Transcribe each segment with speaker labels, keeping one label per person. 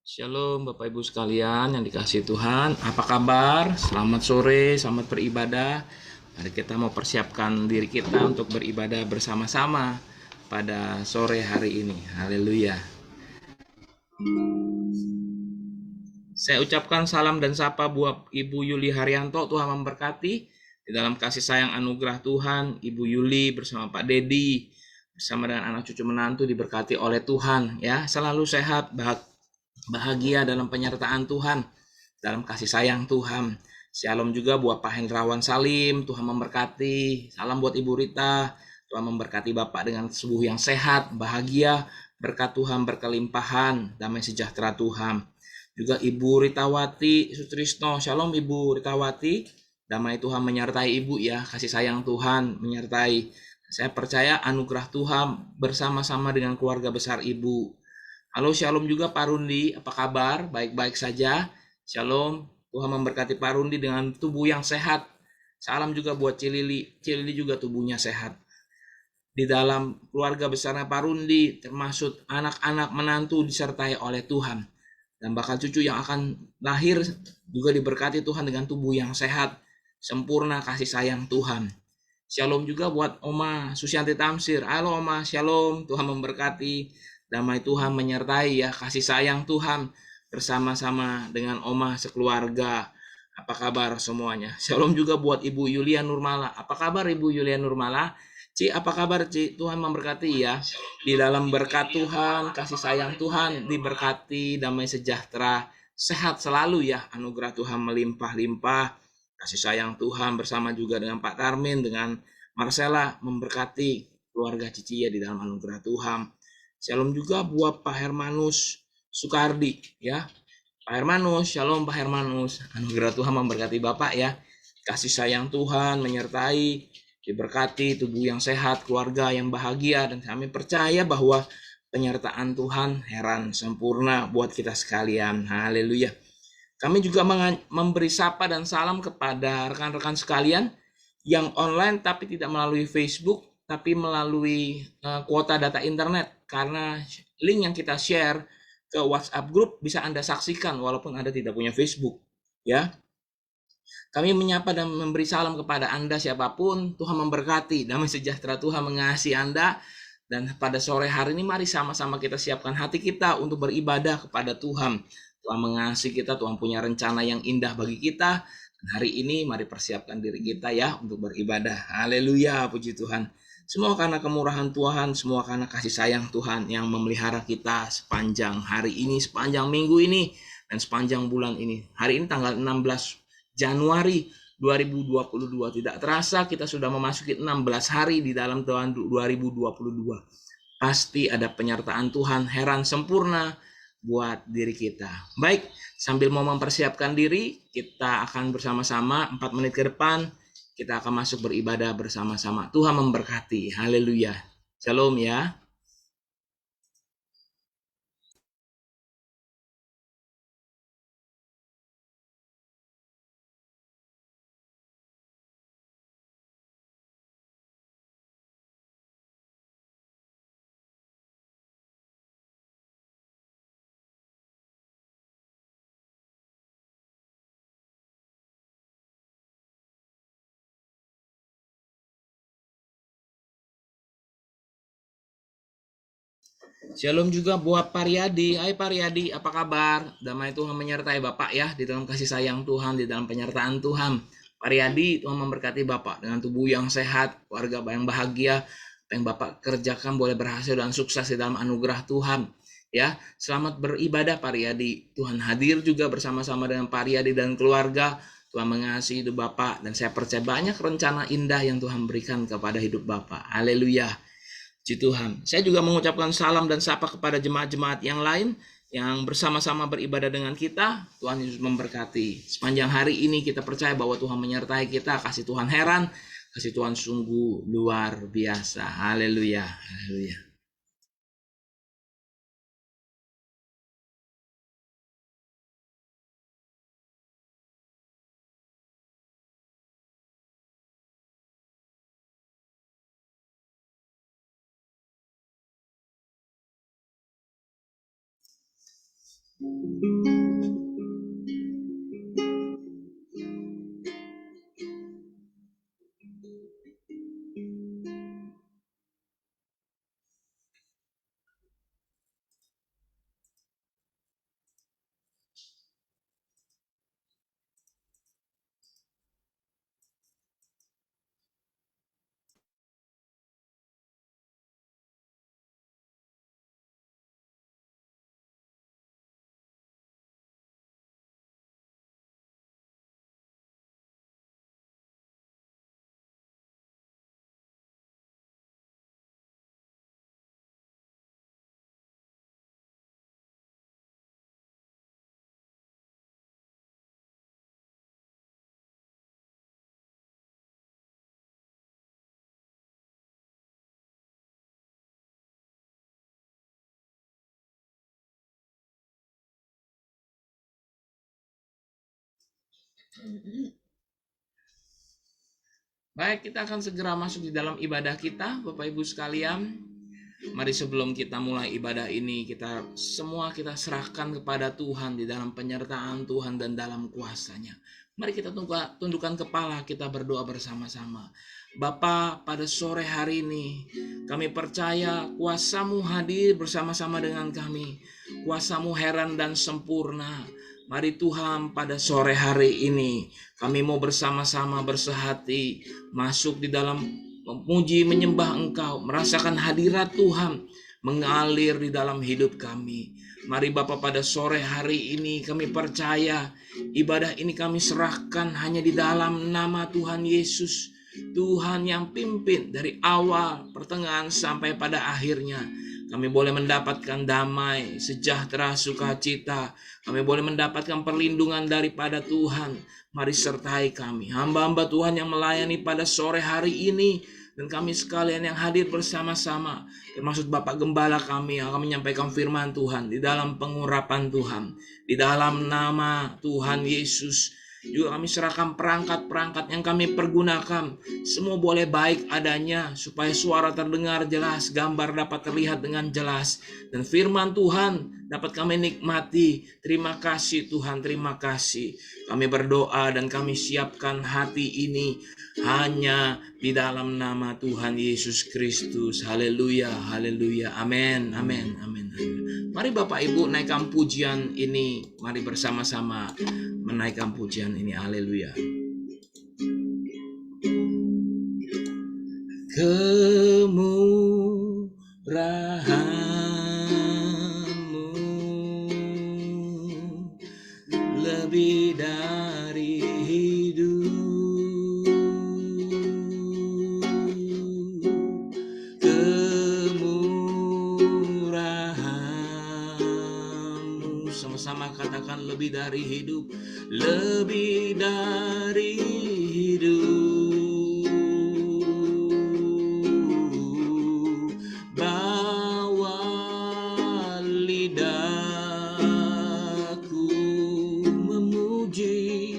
Speaker 1: Shalom Bapak Ibu sekalian yang dikasihi Tuhan. Apa kabar? Selamat sore, selamat beribadah. Mari kita mau persiapkan diri kita untuk beribadah bersama-sama pada sore hari ini. Haleluya. Saya ucapkan salam dan sapa buat Ibu Yuli Haryanto. Tuhan memberkati. Di dalam kasih sayang anugerah Tuhan, Ibu Yuli bersama Pak Dedi, bersama dengan anak cucu menantu diberkati oleh Tuhan. Ya, selalu sehat, bahagia dalam penyertaan Tuhan, dalam kasih sayang Tuhan. Shalom juga buat Pak Hendrawan Salim, Tuhan memberkati. Salam buat Ibu Rita, Tuhan memberkati Bapak dengan tubuh yang sehat, bahagia, berkat Tuhan berkelimpahan, damai sejahtera Tuhan. Juga Ibu Ritawati Sutrisno, Shalom Ibu Ritawati, damai Tuhan menyertai Ibu ya, kasih sayang Tuhan menyertai. Saya percaya anugerah Tuhan bersama-sama dengan keluarga besar Ibu. Halo, Shalom juga Pak Rundi, apa kabar? Baik-baik saja. Shalom, Tuhan memberkati Pak Rundi dengan tubuh yang sehat. Salam juga buat Cilili, Cilili juga tubuhnya sehat. Di dalam keluarga besarnya Pak Rundi, termasuk anak-anak menantu disertai oleh Tuhan. Dan bakal cucu yang akan lahir juga diberkati Tuhan dengan tubuh yang sehat, sempurna kasih sayang Tuhan. Shalom juga buat Oma Susianti Tamsir. Halo Oma, Shalom, Tuhan memberkati. Damai Tuhan menyertai ya, kasih sayang Tuhan bersama-sama dengan Oma sekeluarga. Apa kabar semuanya? Shalom juga buat Ibu Yulia Nurmala. Apa kabar Ibu Yulia Nurmala? Ci, apa kabar Ci? Tuhan memberkati ya. Di dalam berkat Tuhan, kasih sayang Tuhan, diberkati, damai sejahtera, sehat selalu ya. Anugerah Tuhan melimpah-limpah. Kasih sayang Tuhan bersama juga dengan Pak Tarmin, dengan Marcella memberkati keluarga Cici ya di dalam anugerah Tuhan. Shalom juga buat Pak Hermanus Sukardi ya. Pak Hermanus, shalom Pak Hermanus. Anugerah Tuhan memberkati Bapak ya. Kasih sayang Tuhan menyertai, diberkati tubuh yang sehat, keluarga yang bahagia, dan kami percaya bahwa penyertaan Tuhan heran sempurna buat kita sekalian. Haleluya. Kami juga memberi sapa dan salam kepada rekan-rekan sekalian yang online tapi tidak melalui Facebook, tapi melalui kuota data internet, karena link yang kita share ke WhatsApp group bisa Anda saksikan walaupun Anda tidak punya Facebook ya. Kami menyapa dan memberi salam kepada Anda siapapun. Tuhan memberkati, damai sejahtera Tuhan mengasihi Anda. Dan pada sore hari ini mari sama-sama kita siapkan hati kita untuk beribadah kepada Tuhan. Tuhan mengasihi kita, Tuhan punya rencana yang indah bagi kita. Dan hari ini mari persiapkan diri kita ya untuk beribadah. Haleluya, puji Tuhan. Semua karena kemurahan Tuhan, semua karena kasih sayang Tuhan yang memelihara kita sepanjang hari ini, sepanjang minggu ini, dan sepanjang bulan ini. Hari ini tanggal 16 Januari 2022. Tidak terasa kita sudah memasuki 16 hari di dalam tahun 2022. Pasti ada penyertaan Tuhan heran sempurna buat diri kita. Baik, sambil mau mempersiapkan diri, kita akan bersama-sama 4 menit ke depan, kita akan masuk beribadah bersama-sama. Tuhan memberkati. Haleluya. Shalom ya. Shalom juga buat Pariadi. Hai Pariadi, apa kabar? Damai Tuhan menyertai Bapak ya, di dalam kasih sayang Tuhan, di dalam penyertaan Tuhan. Pariadi, Tuhan memberkati Bapak dengan tubuh yang sehat, keluarga yang bahagia, yang Bapak kerjakan boleh berhasil dan sukses di dalam anugerah Tuhan. Ya, selamat beribadah Pariadi. Tuhan hadir juga bersama-sama dengan Pariadi dan keluarga. Tuhan mengasihi hidup Bapak, dan saya percaya banyak rencana indah yang Tuhan berikan kepada hidup Bapak. Haleluya. Puji Tuhan. Saya juga mengucapkan salam dan sapa kepada jemaat-jemaat yang lain yang bersama-sama beribadah dengan kita. Tuhan Yesus memberkati. Sepanjang hari ini kita percaya bahwa Tuhan menyertai kita. Kasih Tuhan heran, kasih Tuhan sungguh luar biasa. Haleluya. Haleluya. Baik, kita akan segera masuk di dalam ibadah kita, Bapak Ibu sekalian. Mari sebelum kita mulai ibadah ini, kita serahkan kepada Tuhan di dalam penyertaan Tuhan dan dalam kuasa-Nya. Mari kita tundukkan kepala, kita berdoa bersama-sama. Bapa, pada sore hari ini kami percaya kuasa-Mu hadir bersama-sama dengan kami. Kuasa-Mu heran dan sempurna. Mari Tuhan, pada sore hari ini kami mau bersama-sama bersehati masuk di dalam memuji menyembah Engkau, merasakan hadirat Tuhan mengalir di dalam hidup kami. Mari Bapa, pada sore hari ini kami percaya ibadah ini kami serahkan hanya di dalam nama Tuhan Yesus, Tuhan yang pimpin dari awal, pertengahan sampai pada akhirnya. Kami boleh mendapatkan damai, sejahtera, sukacita. Kami boleh mendapatkan perlindungan daripada Tuhan. Mari sertai kami, hamba-hamba Tuhan yang melayani pada sore hari ini, dan kami sekalian yang hadir bersama-sama, termasuk Bapak Gembala kami yang akan menyampaikan firman Tuhan di dalam pengurapan Tuhan. Di dalam nama Tuhan Yesus, juga kami serahkan perangkat-perangkat yang kami pergunakan. Semua boleh baik adanya, supaya suara terdengar jelas, gambar dapat terlihat dengan jelas, dan firman Tuhan dapat kami nikmati. Terima kasih Tuhan, terima kasih. Kami berdoa dan kami siapkan hati ini hanya di dalam nama Tuhan Yesus Kristus. Haleluya, haleluya, amin, amin, amin. Mari Bapak Ibu naikkan pujian ini. Mari bersama-sama menaikkan pujian ini. Haleluya. Kemurahan-Mu lebih dari hidup. Kemurahan-Mu, sama-sama katakan, lebih dari hidup, lebih dari hidup. Bawa lidahku memuji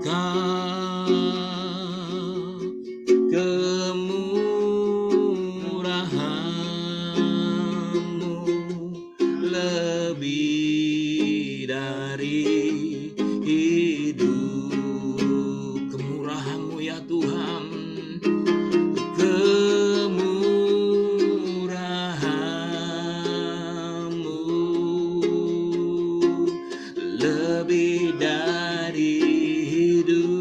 Speaker 1: Engkau. Kemurahan-Mu lebih dari hidup. Kemurahan-Mu ya Tuhan, kemurahan-Mu lebih dari hidup.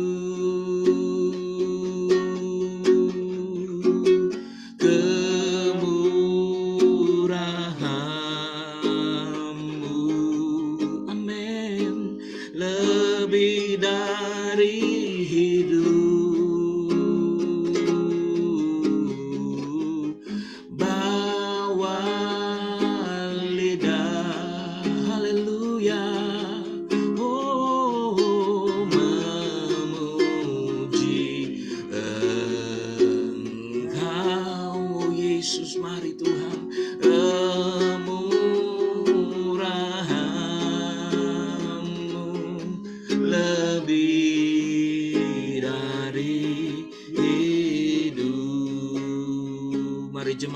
Speaker 1: Kemurahan-Mu, amin,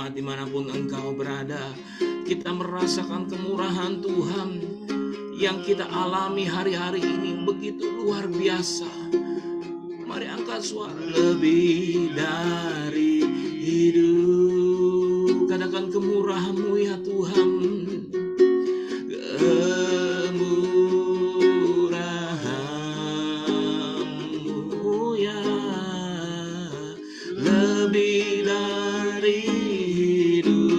Speaker 1: jemaat dimanapun Engkau berada, kita merasakan kemurahan Tuhan yang kita alami hari-hari ini begitu luar biasa. Mari angkat suara. Lebih dari hidup, katakan kemurahan-Mu ya Tuhan. Kemurahan-Mu ya, lebih dari hidup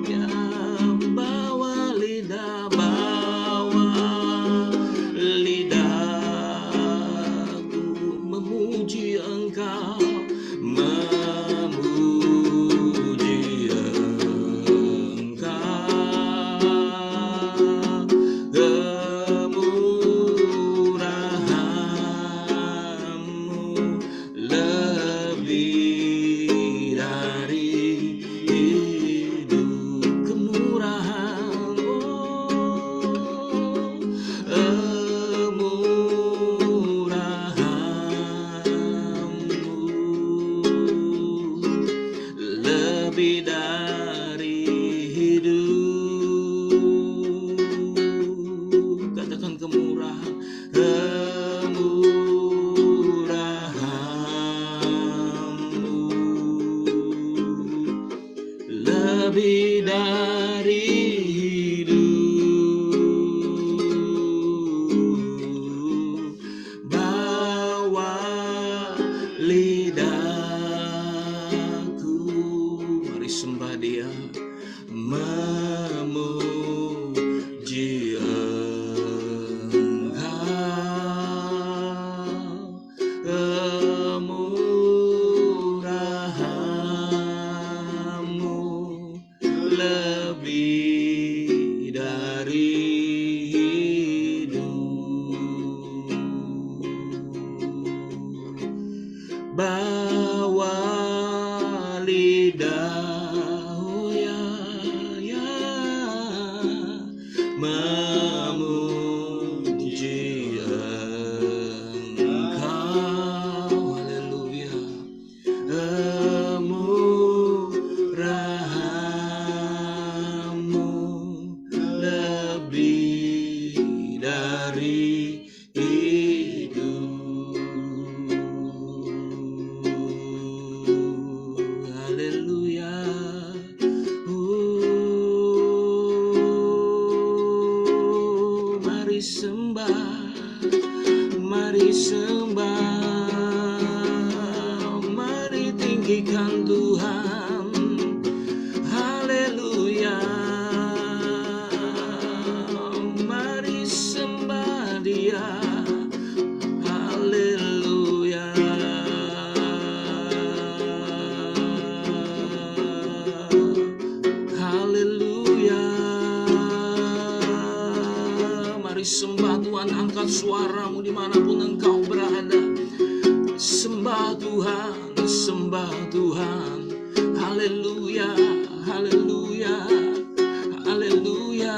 Speaker 1: ya. Bawa lidahku memuji Engkau, memuji Engkau. Kemurahan-Mu lebih dari hidup. Kemurahan-Mu, lebih dari hidup. Katakan kemurahan, kemurahan-Mu lebih dari hidup. Bawa lidahku, mari sembah Dia, memuji Engkau. Kemurahan-Mu lebih dari hidup. Bawa lidah, oh ya, ya, memuji Engkau. Haleluya. Kemurahan-Mu lebih dari hidup. Haleluya. Mari sembah, mari sembah, mari tinggikan Tuhan. Haleluya. Mari sembah Dia. Haleluya. Haleluya. Mari sembah Tuhan, angkat suaramu dimanapun Engkau berada. Sembah Tuhan, sembah Tuhan. Haleluya, haleluya, haleluya.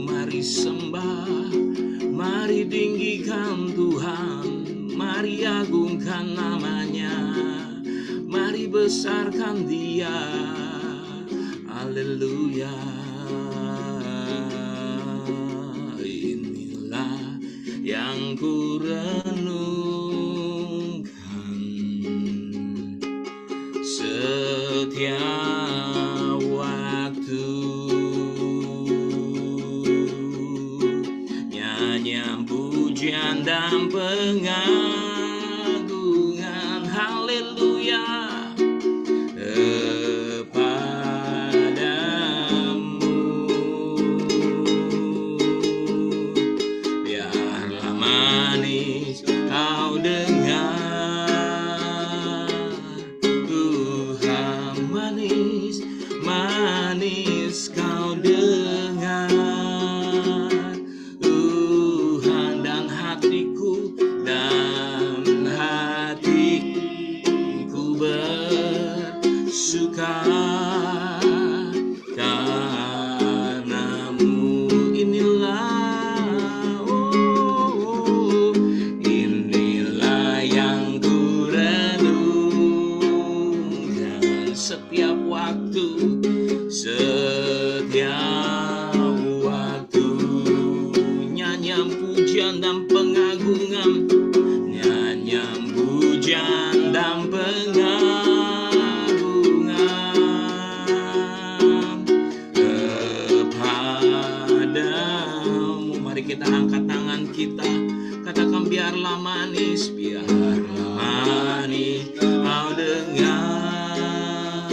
Speaker 1: Mari sembah, mari tinggikan Tuhan, mari agungkan namanya, mari besarkan Dia. Haleluya. Inilah yang ku renungkan setiap waktu, nyanyian pujian dan pengagungan. Haleluya. Kepadamu biarlah manis kau dengar, Tuhan, manis, manis kau dengar, Tuhan, dan hatiku bersuka. pujian dan pengagungan, nyanyian pujian dan pengagungan kepadamu. Mari kita angkat tangan kita, katakan biarlah manis, biarlah manis kau dengar,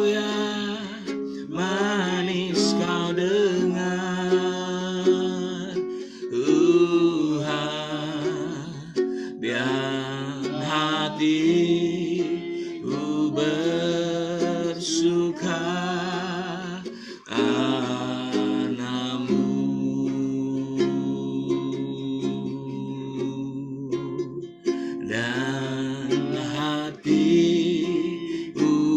Speaker 1: ya manis kau dengar, biar hatiku bersuka karena-Mu, dan hatiku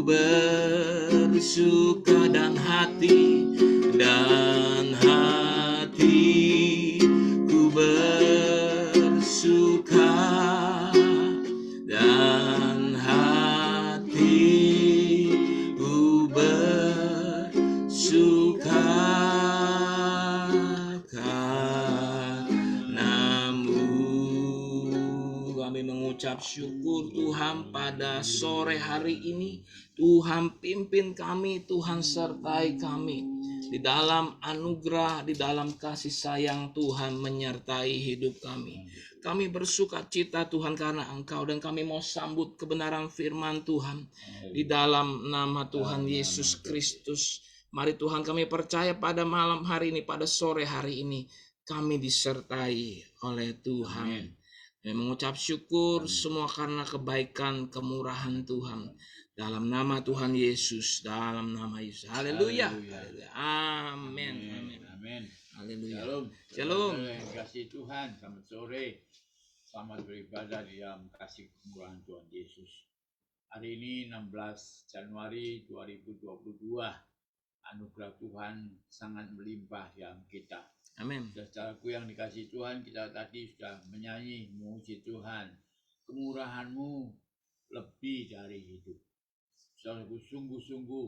Speaker 1: bersuka, dan hatiku bersuka, dan hatiku bersuka karena-Mu. Kami mengucap syukur Tuhan pada sore hari ini. Tuhan pimpin kami, Tuhan sertai kami. Di dalam anugerah, di dalam kasih sayang Tuhan menyertai hidup kami. Kami bersuka cita Tuhan karena Engkau, dan kami mau sambut kebenaran firman Tuhan di dalam nama Tuhan Yesus Kristus. Mari Tuhan, kami percaya pada malam hari ini, pada sore hari ini, kami disertai oleh Tuhan. Kami mengucap syukur semua karena kebaikan, kemurahan Tuhan. Dalam nama Tuhan Yesus, dalam nama Yesus. Haleluya. Amin.
Speaker 2: Amin.
Speaker 1: Haleluya.
Speaker 2: Shalom. Kasih Tuhan, selamat sore. Selamat beribadah di dalam kasih kemurahan Tuhan Yesus. Hari ini 16 Januari 2022. Anugerah Tuhan sangat melimpah dalam kita.
Speaker 1: Amin.
Speaker 2: Saudaraku yang dikasih Tuhan, kita tadi sudah menyanyi memuji Tuhan. Kemurahan-Mu lebih dari hidup. Saudaraku, sungguh-sungguh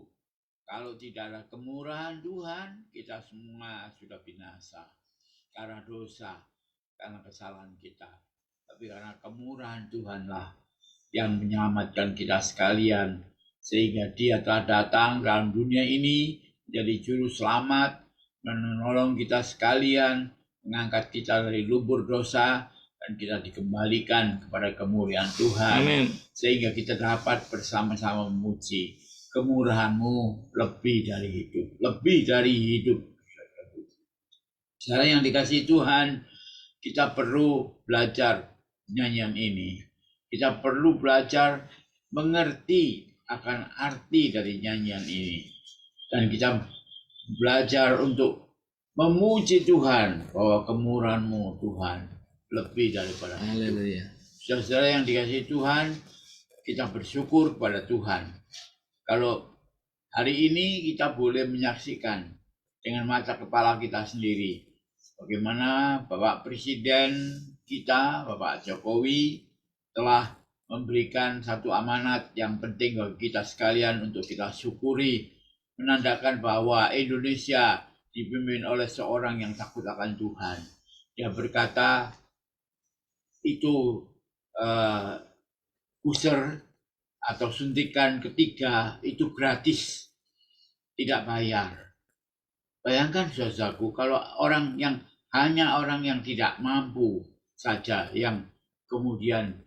Speaker 2: kalau tidak ada kemurahan Tuhan, kita semua sudah binasa. Karena dosa, karena kesalahan kita. Tapi karena kemurahan Tuhanlah yang menyelamatkan kita sekalian. Sehingga Dia telah datang dalam dunia ini menjadi juru selamat, menolong kita sekalian, mengangkat kita dari lubur dosa, dan kita dikembalikan kepada kemuliaan Tuhan.
Speaker 1: Amin.
Speaker 2: Sehingga kita dapat bersama-sama memuji. Kemurahan-Mu lebih dari hidup. Lebih dari hidup. Saudara yang dikasihi Tuhan, kita perlu belajar nyanyian ini. Kita perlu belajar mengerti akan arti dari nyanyian ini. Dan kita belajar untuk memuji Tuhan, bahwa kemurahan-Mu Tuhan lebih daripada itu. Saudara yang dikasihi Tuhan, kita bersyukur kepada Tuhan. Kalau hari ini kita boleh menyaksikan dengan mata kepala kita sendiri bagaimana Bapak Presiden kita, Bapak Jokowi, telah memberikan satu amanat yang penting bagi kita sekalian untuk kita syukuri, menandakan bahwa Indonesia dipimpin oleh seorang yang takut akan Tuhan. Dia berkata, itu booster atau suntikan ketiga itu gratis, tidak bayar. Bayangkan saudaraku, kalau hanya orang yang tidak mampu saja yang kemudian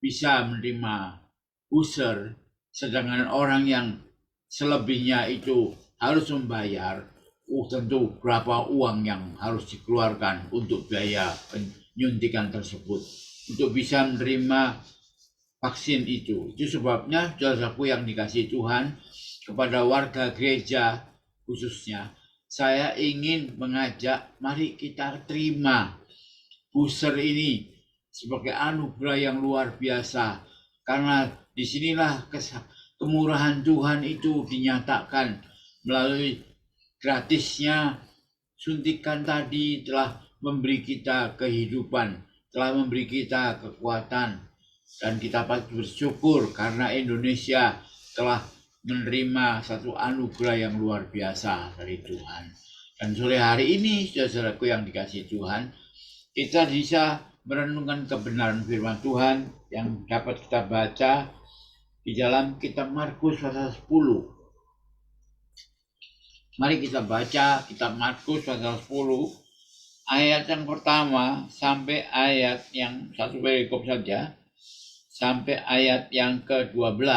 Speaker 2: bisa menerima booster, sedangkan orang yang selebihnya itu harus membayar, tentu berapa uang yang harus dikeluarkan untuk biaya penyuntikan tersebut untuk bisa menerima vaksin itu. Itu sebabnya saudaraku yang dikasihi Tuhan, kepada warga gereja khususnya, saya ingin mengajak, mari kita terima booster ini sebagai anugerah yang luar biasa, karena disinilah kemurahan Tuhan itu dinyatakan melalui gratisnya suntikan tadi telah memberi kita kehidupan, telah memberi kita kekuatan, dan kita patut bersyukur karena Indonesia telah menerima satu anugerah yang luar biasa dari Tuhan. Dan sore hari ini, saudaraku yang dikasihi Tuhan, kita bisa merenungkan kebenaran firman Tuhan yang dapat kita baca di dalam kitab Markus pasal 10. Mari kita baca kitab Markus pasal 10, ayat yang pertama sampai ayat yang satu perikop saja, sampai ayat yang ke-12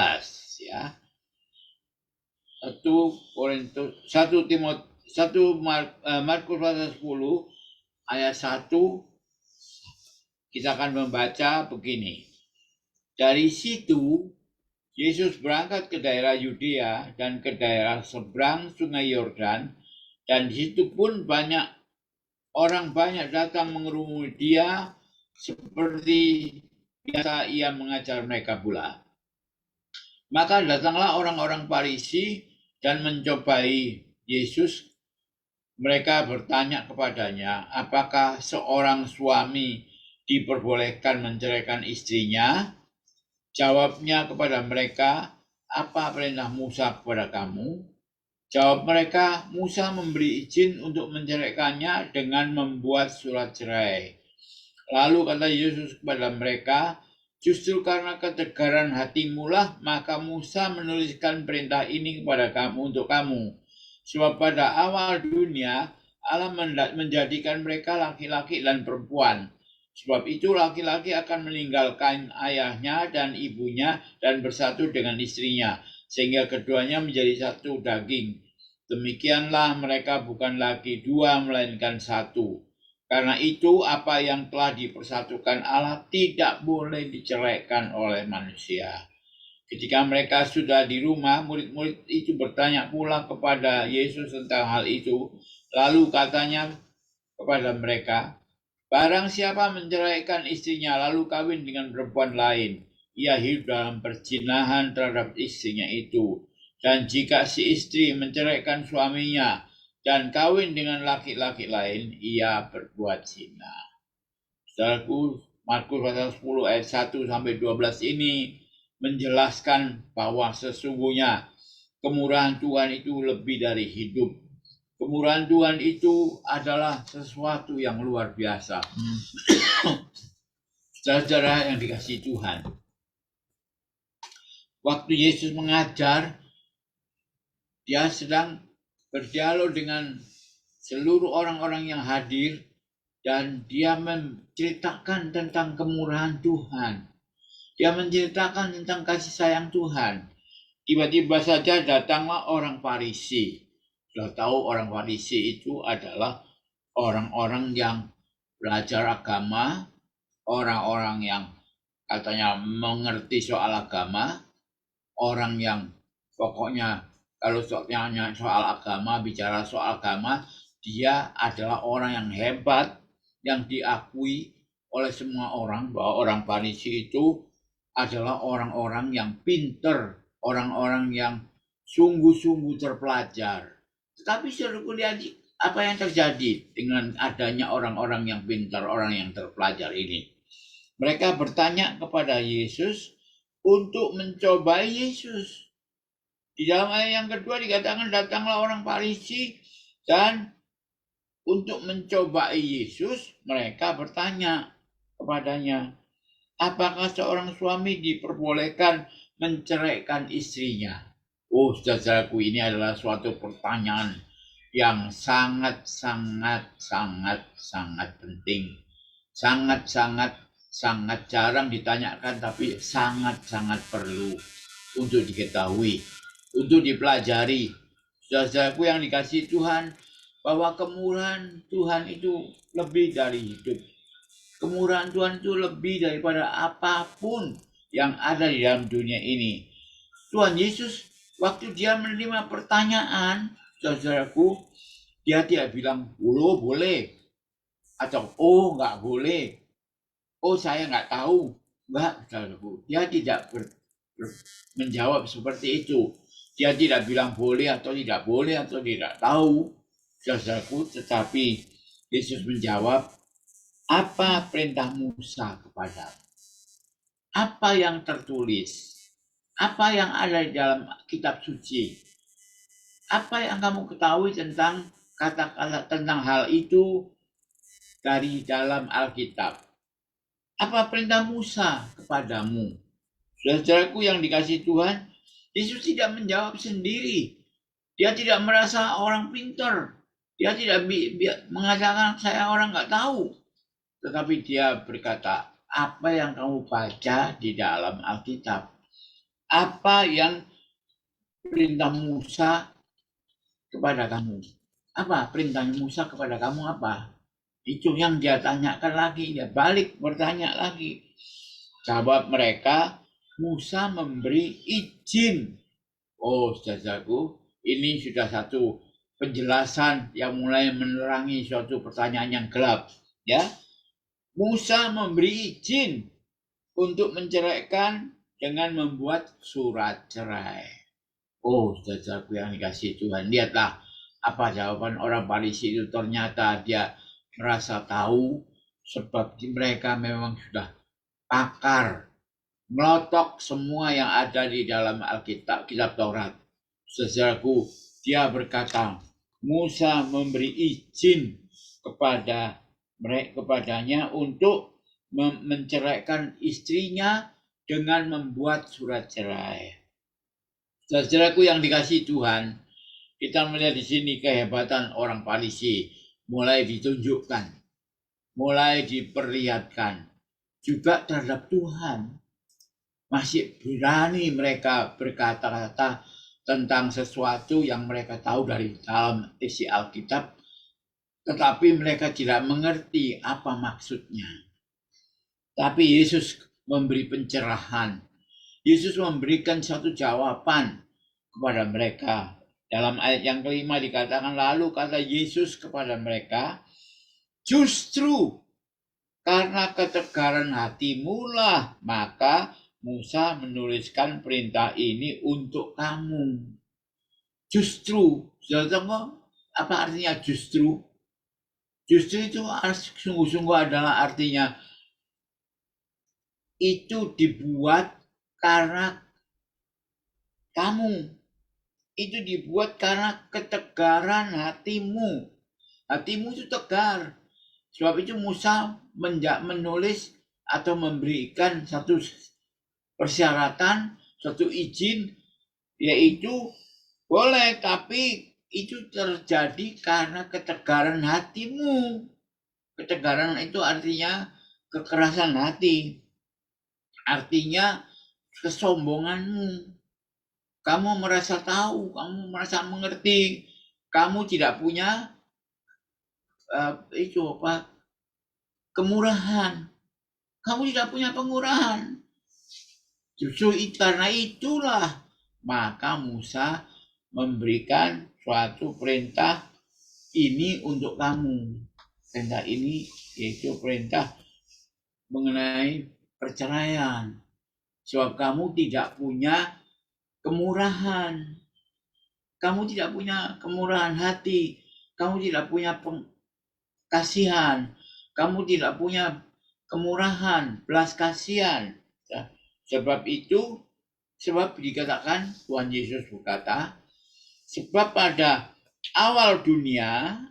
Speaker 2: ya. 1 Markus pasal 10 ayat 1 kita akan membaca begini. Dari situ Yesus berangkat ke daerah Yudea dan ke daerah seberang Sungai Yordan, dan di situ pun orang banyak datang mengerumuni dia, seperti biasa ia mengajar mereka pula. Maka datanglah orang-orang Farisi dan mencobai Yesus. Mereka bertanya kepadanya, apakah seorang suami diperbolehkan menceraikan istrinya? Jawabnya kepada mereka, apa perintah Musa kepada kamu? Jawab mereka, Musa memberi izin untuk menceraikannya dengan membuat surat cerai. Lalu kata Yesus kepada mereka, justru karena ketegaran hatimu lah, maka Musa menuliskan perintah ini kepada kamu untuk kamu. Sebab pada awal dunia, Allah menjadikan mereka laki-laki dan perempuan. Sebab itu laki-laki akan meninggalkan ayahnya dan ibunya dan bersatu dengan istrinya, sehingga keduanya menjadi satu daging. Demikianlah mereka bukan lagi dua, melainkan satu. Karena itu apa yang telah dipersatukan Allah tidak boleh diceraikan oleh manusia. Ketika mereka sudah di rumah, murid-murid itu bertanya pula kepada Yesus tentang hal itu. Lalu katanya kepada mereka, barang siapa menceraikan istrinya lalu kawin dengan perempuan lain, ia hidup dalam perzinahan terhadap istrinya itu. Dan jika si istri menceraikan suaminya dan kawin dengan laki-laki lain, ia berbuat zina. Saudaraku, Markus pasal 10 ayat 1 sampai 12 ini menjelaskan bahwa sesungguhnya kemurahan Tuhan itu lebih dari hidup. Kemurahan Tuhan itu adalah sesuatu yang luar biasa. Saudara yang dikasihi Tuhan, waktu Yesus mengajar, dia sedang berdialog dengan seluruh orang-orang yang hadir, dan dia menceritakan tentang kemurahan Tuhan. Dia menceritakan tentang kasih sayang Tuhan. Tiba-tiba saja datanglah orang Farisi. Sudah tahu orang Farisi itu adalah orang-orang yang belajar agama, orang-orang yang katanya mengerti soal agama, orang yang pokoknya kalau soalnya soal agama, bicara soal agama, dia adalah orang yang hebat, yang diakui oleh semua orang bahwa orang Farisi itu adalah orang-orang yang pinter, orang-orang yang sungguh-sungguh terpelajar. Tetapi saudaraku, lihat apa yang terjadi dengan adanya orang-orang yang pintar, orang yang terpelajar ini. Mereka bertanya kepada Yesus untuk mencobai Yesus. Di dalam ayat yang kedua dikatakan datanglah orang Farisi dan untuk mencobai Yesus, mereka bertanya kepadanya, apakah seorang suami diperbolehkan menceraikan istrinya? Oh, saudaraku, ini adalah suatu pertanyaan yang sangat penting. Sangat jarang ditanyakan, tapi sangat perlu untuk diketahui, untuk dipelajari. Saudaraku yang dikasihi Tuhan, bahwa kemurahan Tuhan itu lebih dari hidup. Kemurahan Tuhan itu lebih daripada apapun yang ada di dalam dunia ini. Tuhan Yesus waktu dia menerima pertanyaan, saudaraku, dia tidak bilang, boleh, atau oh nggak boleh, oh saya nggak tahu. Enggak, saudaraku. Dia tidak menjawab seperti itu. Dia tidak bilang boleh atau tidak tahu, saudaraku, tetapi Yesus menjawab, apa perintah Musa kepadamu? Apa yang tertulis? Apa yang ada di dalam kitab suci? Apa yang kamu ketahui tentang kata-kata tentang hal itu dari dalam Alkitab. Apa perintah Musa kepadamu? Saudaraku yang dikasihi Tuhan, Yesus tidak menjawab sendiri. Dia tidak merasa orang pintar. Dia tidak mengatakan saya orang nggak tahu. Tetapi dia berkata, apa yang kamu baca di dalam Alkitab? Apa yang perintah Musa kepada kamu? Apa perintah Musa kepada kamu apa? Itu yang dia tanyakan lagi. Dia balik bertanya lagi. Jawab mereka, Musa memberi izin. Oh, saudaraku, ini sudah satu penjelasan yang mulai menerangi suatu pertanyaan yang gelap. Ya, Musa memberi izin untuk menceraikan dengan membuat surat cerai. Oh, saudaraku yang dikasihi Tuhan, lihatlah apa jawaban orang Farisi itu. Ternyata dia merasa tahu sebab mereka memang sudah pakar melotok semua yang ada di dalam Alkitab, kitab Taurat. Saudaraku, dia berkata, Musa memberi izin kepadanya untuk menceraikan istrinya dengan membuat surat cerai. Saudaraku yang dikasihi Tuhan, kita melihat di sini kehebatan orang Farisi mulai ditunjukkan, mulai diperlihatkan juga terhadap Tuhan. Masih berani mereka berkata-kata tentang sesuatu yang mereka tahu dari dalam isi Alkitab, tetapi mereka tidak mengerti apa maksudnya. Tapi Yesus memberi pencerahan. Yesus memberikan satu jawaban kepada mereka. Dalam ayat yang kelima dikatakan, lalu kata Yesus kepada mereka, justru karena ketegaran hatimu lah maka Musa menuliskan perintah ini untuk kamu. Justru, saudara, apa artinya justru? Justru itu sungguh-sungguh adalah artinya itu dibuat karena kamu. Itu dibuat karena ketegaran hatimu. Hatimu itu tegar. Sebab itu Musa menulis atau memberikan satu persyaratan, suatu izin, yaitu boleh, tapi itu terjadi karena ketegaran hatimu. Ketegaran itu artinya kekerasan hati, artinya kesombonganmu. Kamu merasa tahu, kamu merasa mengerti, kamu tidak punya kemurahan. Kamu tidak punya pengurahan. Justru karena itulah maka Musa memberikan suatu perintah ini untuk kamu. Perintah ini yaitu perintah mengenai perceraian. Sebab kamu tidak punya kemurahan. Kamu tidak punya kemurahan hati. Kamu tidak punya kasihan. Kamu tidak punya kemurahan, belas kasihan. Sebab itu, sebab dikatakan Tuhan Yesus berkata, sebab pada awal dunia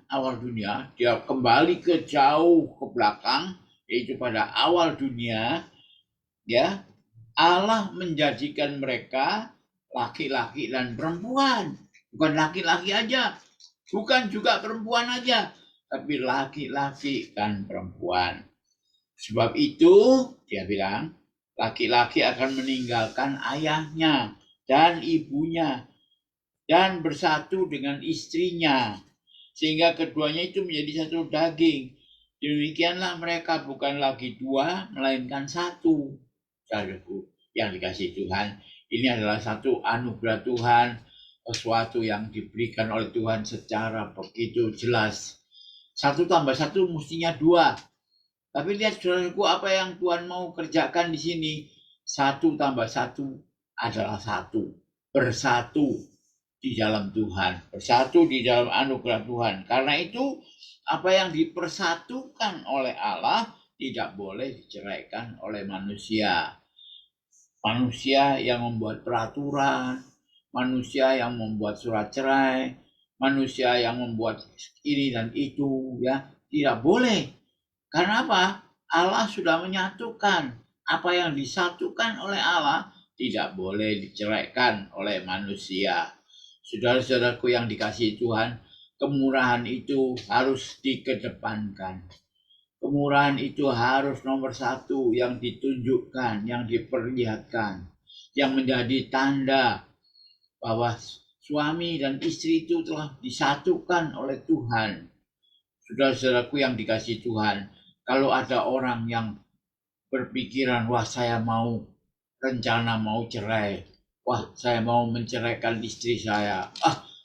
Speaker 2: dia kembali ke jauh ke belakang, yaitu pada awal dunia, ya, Allah menjadikan mereka laki-laki dan perempuan. Bukan laki-laki aja, bukan juga perempuan aja, tapi laki-laki dan perempuan. Sebab itu, dia bilang, laki-laki akan meninggalkan ayahnya dan ibunya dan bersatu dengan istrinya, sehingga keduanya itu menjadi satu daging. Demikianlah mereka bukan lagi dua, melainkan satu. Saudaraku yang dikasihi Tuhan, ini adalah satu anugerah Tuhan, sesuatu yang diberikan oleh Tuhan secara begitu jelas. 1 tambah 1 mestinya 2. Tapi lihat saudaraku apa yang Tuhan mau kerjakan di sini. 1 tambah 1 adalah 1. Bersatu di dalam Tuhan. Bersatu di dalam anugerah Tuhan. Karena itu apa yang dipersatukan oleh Allah tidak boleh diceraikan oleh manusia. Manusia yang membuat peraturan, manusia yang membuat surat cerai, manusia yang membuat ini dan itu, ya. Tidak boleh. Karena apa? Allah sudah menyatukan. Apa yang disatukan oleh Allah tidak boleh diceraikan oleh manusia. Saudara-saudaraku yang dikasihi Tuhan, kemurahan itu harus dikedepankan. Kemurahan itu harus nomor satu yang ditunjukkan, yang diperlihatkan, yang menjadi tanda bahwa suami dan istri itu telah disatukan oleh Tuhan. Saudara-saudaraku yang dikasihi Tuhan, kalau ada orang yang berpikiran, wah saya mau rencana mau cerai, wah saya mau menceraikan istri saya,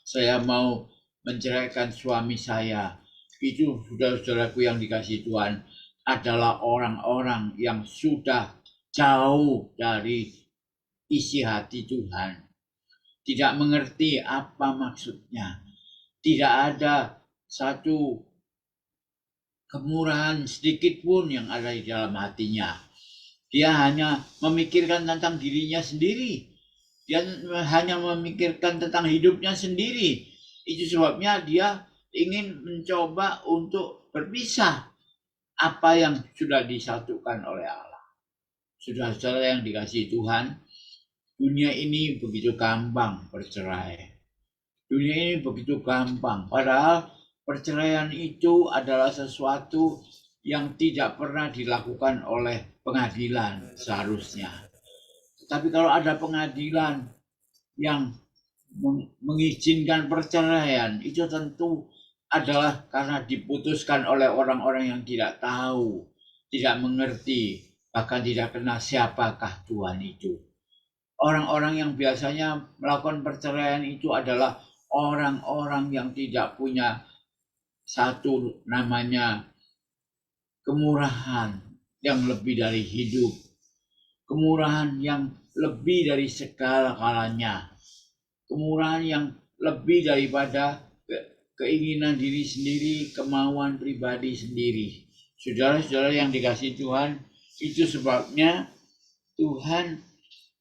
Speaker 2: saya mau menceraikan suami saya, itu saudara-saudaraku yang dikasihi Tuhan adalah orang-orang yang sudah jauh dari isi hati Tuhan, tidak mengerti apa maksudnya, tidak ada satu kemurahan sedikit pun yang ada di dalam hatinya. Dia hanya memikirkan tentang dirinya sendiri. Dia hanya memikirkan tentang hidupnya sendiri. Itu sebabnya dia ingin mencoba untuk berpisah apa yang sudah disatukan oleh Allah. Saudara-saudara yang dikasihi Tuhan, dunia ini begitu gampang bercerai. Dunia ini begitu gampang. Padahal perceraian itu adalah sesuatu yang tidak pernah dilakukan oleh pengadilan seharusnya. Tapi kalau ada pengadilan yang mengizinkan perceraian, itu tentu adalah karena diputuskan oleh orang-orang yang tidak tahu, tidak mengerti, bahkan tidak kenal siapakah Tuhan itu. Orang-orang yang biasanya melakukan perceraian itu adalah orang-orang yang tidak punya satu namanya kemurahan yang lebih dari hidup, kemurahan yang lebih dari segala-galanya, kemurahan yang lebih daripada keinginan diri sendiri, kemauan pribadi sendiri. Saudara-saudara yang dikasihi Tuhan, itu sebabnya Tuhan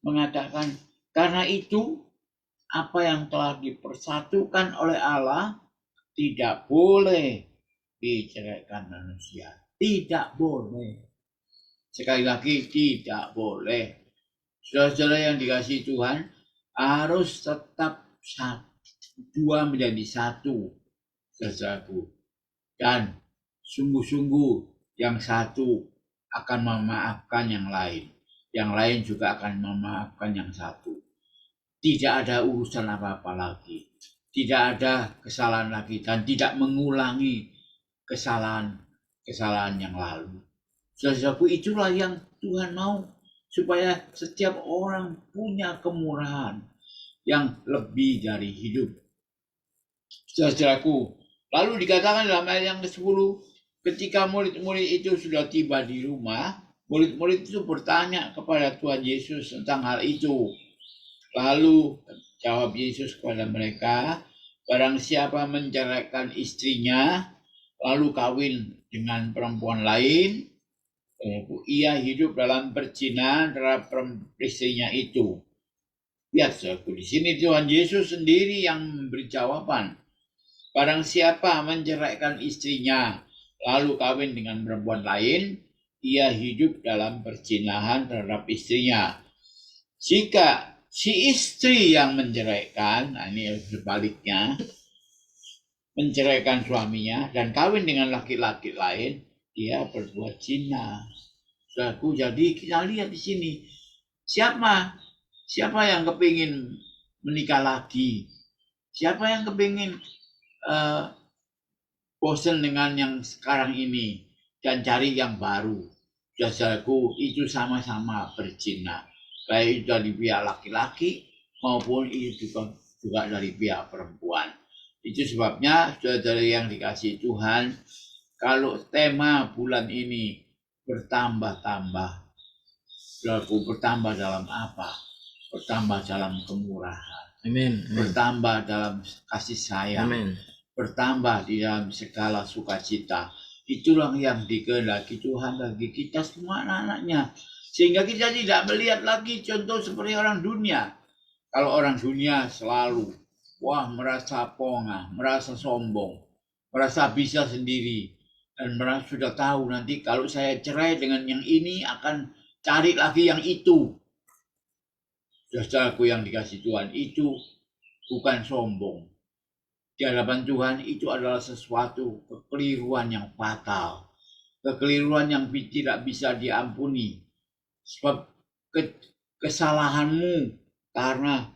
Speaker 2: mengatakan, karena itu apa yang telah dipersatukan oleh Allah tidak boleh diceraikan manusia. Tidak boleh. Sekali lagi, tidak boleh. Saudara-saudara yang dikasihi Tuhan, harus tetap dua menjadi satu, saudaraku. Dan sungguh-sungguh yang satu akan memaafkan yang lain. Yang lain juga akan memaafkan yang satu. Tidak ada urusan apa-apa lagi. Tidak ada kesalahan lagi dan tidak mengulangi kesalahan yang lalu. Saudaraku, itulah yang Tuhan mau, supaya setiap orang punya kemurahan yang lebih dari hidup. Saudaraku, lalu dikatakan dalam ayat yang ke-10, ketika murid-murid itu sudah tiba di rumah, murid-murid itu bertanya kepada Tuhan Yesus tentang hal itu. Lalu jawab Yesus kepada mereka, barang siapa menceraikan istrinya, lalu kawin dengan perempuan lain, ia hidup dalam perzinahan terhadap istrinya itu. Lihat saudaraku, di sini Tuhan Yesus sendiri yang memberi jawaban. Barang siapa menceraikan istrinya, lalu kawin dengan perempuan lain, ia hidup dalam perzinahan terhadap istrinya. Jika si istri yang menceraikan, ini sebaliknya, menceraikan suaminya dan kawin dengan laki-laki lain, dia berbuat zina. Saudaraku, jadi kita lihat di sini, siapa yang kepingin menikah lagi? Siapa yang kepingin bosan dengan yang sekarang ini dan cari yang baru? Saudaraku, itu sama-sama berzina. Baik dari pihak laki-laki maupun itu juga dari pihak perempuan. Itu sebabnya saudara yang dikasihi Tuhan, kalau tema bulan ini bertambah-tambah, saudaraku, bertambah dalam apa? Bertambah dalam kemurahan.
Speaker 1: Amin.
Speaker 2: Bertambah dalam kasih sayang.
Speaker 1: Amin.
Speaker 2: Bertambah di dalam segala sukacita. Itulah yang dikehendaki Tuhan bagi kita semua anak-anaknya. Sehingga kita tidak melihat lagi contoh seperti orang dunia. Kalau orang dunia selalu wah merasa pongah, merasa sombong, merasa bisa sendiri, dan merasa sudah tahu nanti kalau saya cerai dengan yang ini akan cari lagi yang itu. Saudaraku yang dikasih Tuhan, itu bukan sombong. Di hadapan Tuhan itu adalah sesuatu kekeliruan yang fatal, kekeliruan yang tidak bisa diampuni. Sebab kesalahanmu karena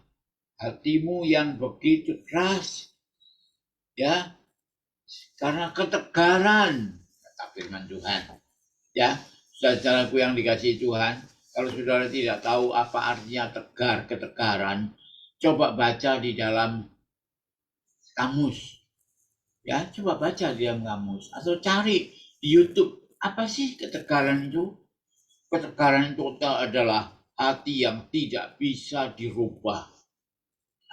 Speaker 2: hatimu yang begitu keras, ya, karena ketegaran, kata firman Tuhan. Ya, saudaraku yang dikasihi Tuhan, kalau saudara tidak tahu apa artinya tegar, ketegaran, coba baca di dalam kamus. Ya, coba baca di dalam kamus atau cari di YouTube, apa sih ketegaran itu? Ketegaran itu adalah hati yang tidak bisa dirubah,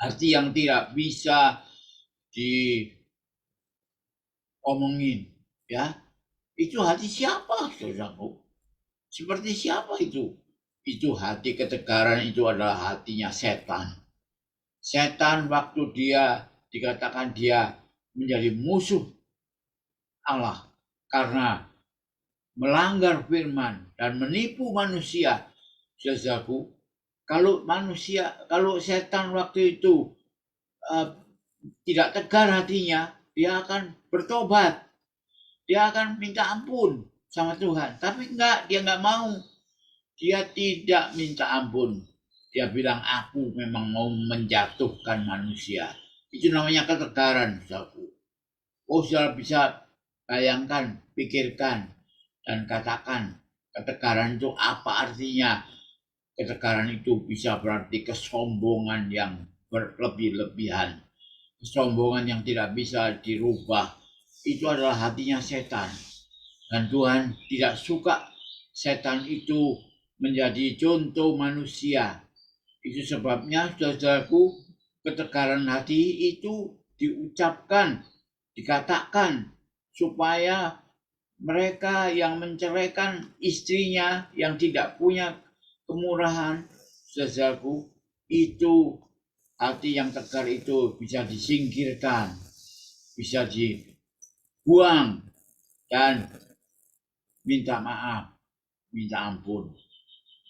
Speaker 2: hati yang tidak bisa diomongin, ya. Itu hati siapa, saudaraku? Seperti siapa itu? Itu hati ketegaran itu adalah hatinya setan. Setan waktu dia dikatakan dia menjadi musuh Allah karena melanggar firman dan menipu manusia. Saudaraku, kalau setan waktu itu tidak tegar hatinya, dia akan bertobat, dia akan minta ampun sama Tuhan. Tapi enggak, dia enggak mau. Dia tidak minta ampun. Dia bilang, aku memang mau menjatuhkan manusia. Itu namanya ketegaran, saudaraku. Oh, saudara bisa bayangkan, pikirkan, dan katakan ketegaran itu apa artinya. Ketegaran itu bisa berarti kesombongan yang berlebih-lebihan, kesombongan yang tidak bisa dirubah. Itu adalah hatinya setan, dan Tuhan tidak suka setan itu menjadi contoh manusia. Itu sebabnya, saudaraku, ketegaran hati itu diucapkan, dikatakan, supaya mereka yang menceraikan istrinya yang tidak punya kemurahan, saudaraku, itu hati yang tegar itu bisa disingkirkan, bisa dibuang, dan minta maaf, minta ampun,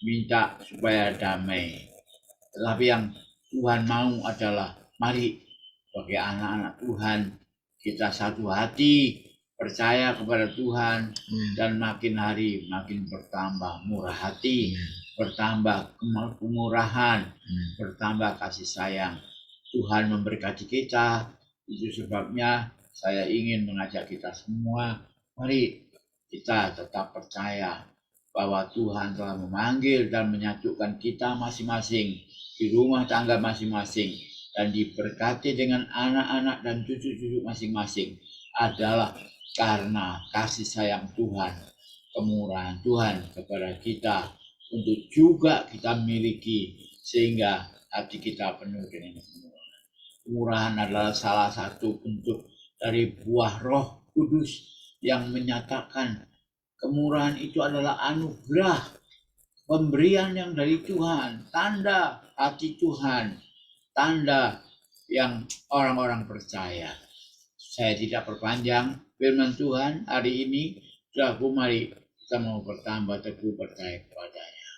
Speaker 2: minta supaya damai. Tetapi yang Tuhan mau adalah, mari sebagai anak-anak Tuhan kita satu hati, percaya kepada Tuhan, dan makin hari makin bertambah murah hati, bertambah kemurahan, bertambah kasih sayang. Tuhan memberkati kita. Itu sebabnya saya ingin mengajak kita semua, mari kita tetap percaya bahwa Tuhan telah memanggil dan menyatukan kita masing-masing di rumah tangga masing-masing, dan diberkati dengan anak-anak dan cucu-cucu masing-masing adalah karena kasih sayang Tuhan, kemurahan Tuhan kepada kita untuk juga kita miliki, sehingga hati kita penuh dengan kemurahan. Kemurahan adalah salah satu bentuk dari buah Roh Kudus yang menyatakan kemurahan itu adalah anugerah, pemberian yang dari Tuhan, tanda hati Tuhan, tanda yang orang-orang percaya. Saya tidak perpanjang firman Tuhan hari ini. Saudaraku, mari kita mau bertambah teguh percaya kepadanya.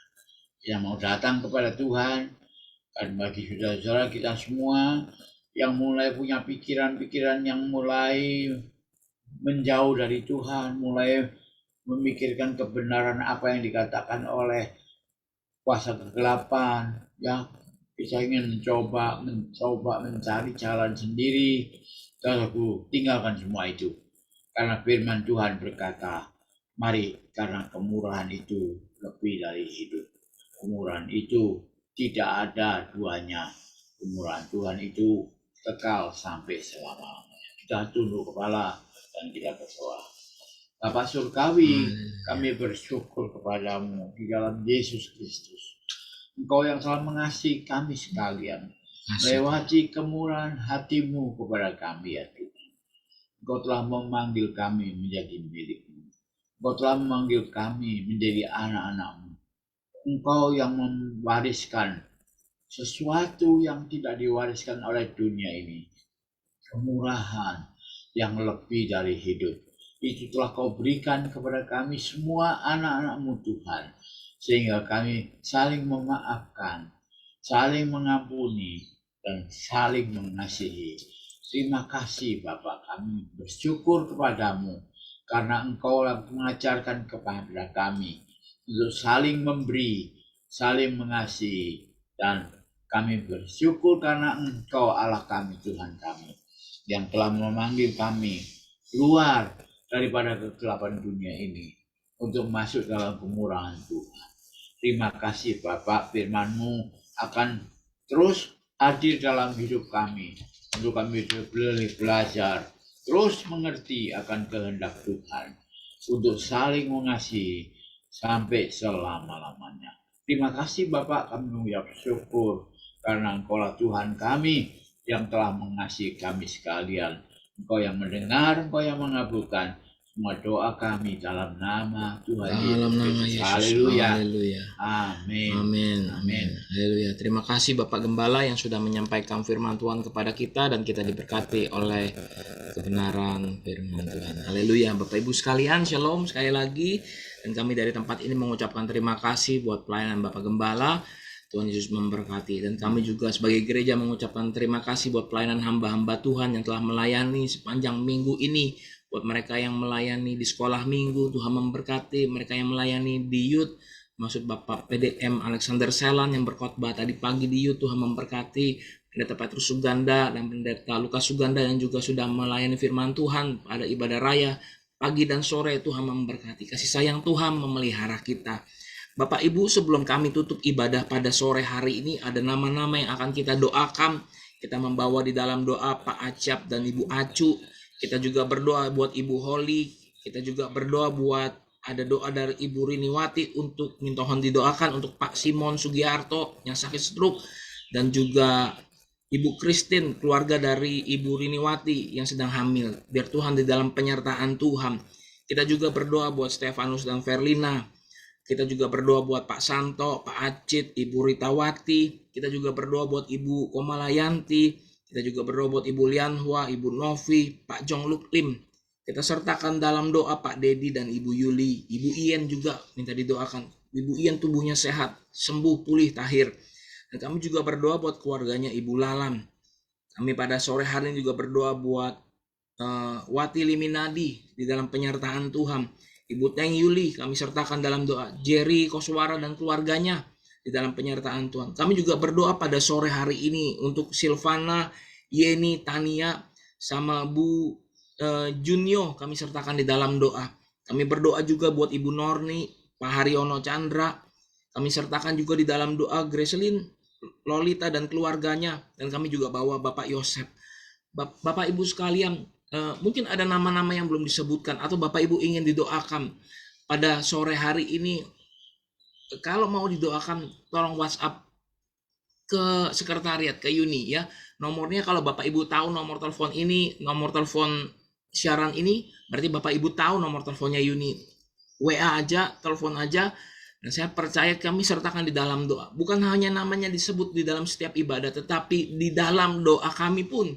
Speaker 2: Kita mau datang kepada Tuhan. Dan bagi saudara-saudara kita semua yang mulai punya pikiran-pikiran yang mulai menjauh dari Tuhan, mulai memikirkan kebenaran apa yang dikatakan oleh kuasa kegelapan, ya, kita ingin mencoba mencari jalan sendiri. Saudaraku, tinggalkan semua itu, karena firman Tuhan berkata, mari, karena kemurahan itu lebih dari hidup. Kemurahan itu tidak ada duanya. Kemurahan Tuhan itu kekal sampai selama-lamanya. Kita tunduk kepala dan kita berdoa. Bapa Surgawi, kami bersyukur kepadamu di dalam Yesus Kristus. Engkau yang telah mengasihi kami sekalian, lewati kemurahan hatimu kepada kami, ya Tuhan. Engkau telah memanggil kami menjadi milik-Mu. Engkau telah memanggil kami menjadi anak-anak-Mu. Engkau yang mewariskan sesuatu yang tidak diwariskan oleh dunia ini. Kemurahan yang lebih dari hidup. Itu telah kau berikan kepada kami semua anak-anak-Mu Tuhan. Sehingga kami saling memaafkan, saling mengampuni, dan saling mengasihi. Terima kasih Bapa, kami bersyukur kepadamu karena Engkau mengajarkan kepada kami untuk saling memberi, saling mengasihi, dan kami bersyukur karena Engkau Allah kami, Tuhan kami, yang telah memanggil kami keluar daripada kegelapan dunia ini untuk masuk dalam kemurahan Tuhan. Terima kasih Bapak, firman-Mu akan terus hadir dalam hidup kami, untuk kami belajar, terus mengerti akan kehendak Tuhan, untuk saling mengasihi sampai selama-lamanya. Terima kasih Bapak, kami mengucap syukur karena Engkau-lah Tuhan kami yang telah mengasihi kami sekalian. Engkau yang mendengar, Engkau yang mengabulkan semua doa kami dalam nama Tuhan
Speaker 1: Dalam nama
Speaker 2: Yesus.
Speaker 1: Yesus.
Speaker 2: Haleluya.
Speaker 1: Haleluya.
Speaker 2: Amin.
Speaker 1: Amin.
Speaker 2: Amin.
Speaker 1: Amin. Haleluya. Terima kasih Bapak Gembala yang sudah menyampaikan firman Tuhan kepada kita, dan kita diberkati oleh kebenaran firman Tuhan. Haleluya. Bapak Ibu sekalian, shalom sekali lagi. Dan kami dari tempat ini mengucapkan terima kasih buat pelayanan Bapak Gembala. Tuhan Yesus memberkati. Dan kami juga sebagai gereja mengucapkan terima kasih buat pelayanan hamba-hamba Tuhan yang telah melayani sepanjang minggu ini. Buat mereka yang melayani di sekolah minggu, Tuhan memberkati. Mereka yang melayani di youth, maksud Bapak PDM Alexander Selan yang berkhotbah tadi pagi di youth, Tuhan memberkati. Pendeta Petrus Suganda dan Pendeta Lukas Suganda yang juga sudah melayani firman Tuhan pada ibadah raya pagi dan sore. Tuhan memberkati. Kasih sayang Tuhan memelihara kita. Bapak Ibu, sebelum kami tutup ibadah pada sore hari ini, ada nama-nama yang akan kita doakan. Kita membawa di dalam doa Pak Acap dan Ibu Acu. Kita juga berdoa buat Ibu Holly. Kita juga berdoa buat, ada doa dari Ibu Riniwati untuk mintohon didoakan untuk Pak Simon Sugiarto yang sakit stroke, dan juga Ibu Christine, keluarga dari Ibu Riniwati yang sedang hamil. Biar Tuhan di dalam penyertaan Tuhan. Kita juga berdoa buat Stefanus dan Verlina. Kita juga berdoa buat Pak Santo, Pak Acit, Ibu Ritawati. Kita juga berdoa buat Ibu Komalayanti. Kita juga berdoa buat Ibu Lianhua, Ibu Novi, Pak Jong Luk Lim. Kita sertakan dalam doa Pak Dedi dan Ibu Yuli. Ibu Ien juga minta didoakan. Ibu Ien tubuhnya sehat, sembuh, pulih, tahir. Dan kami juga berdoa buat keluarganya Ibu Lalan. Kami pada sore hari ini juga berdoa buat Wati Liminadi di dalam penyertaan Tuhan. Ibu Teng Yuli kami sertakan dalam doa. Jerry Koswara dan keluarganya di dalam penyertaan Tuhan. Kami juga berdoa pada sore hari ini untuk Silvana, Yeni, Tania, sama Bu Junyo kami sertakan di dalam doa. Kami berdoa juga buat Ibu Norni, Pak Haryono Chandra. Kami sertakan juga di dalam doa Gracelyn, Lolita dan keluarganya. Dan kami juga bawa Bapak Yosef. Bapak Ibu sekalian, mungkin ada nama-nama yang belum disebutkan atau Bapak Ibu ingin didoakan pada sore hari ini. Kalau mau didoakan, tolong WhatsApp ke sekretariat, ke Yuni ya. Nomornya kalau Bapak Ibu tahu nomor telepon ini, nomor telepon siaran ini, berarti Bapak Ibu tahu nomor teleponnya Yuni. WA aja, telepon aja. Dan saya percaya kami sertakan di dalam doa. Bukan hanya namanya disebut di dalam setiap ibadah, tetapi di dalam doa kami pun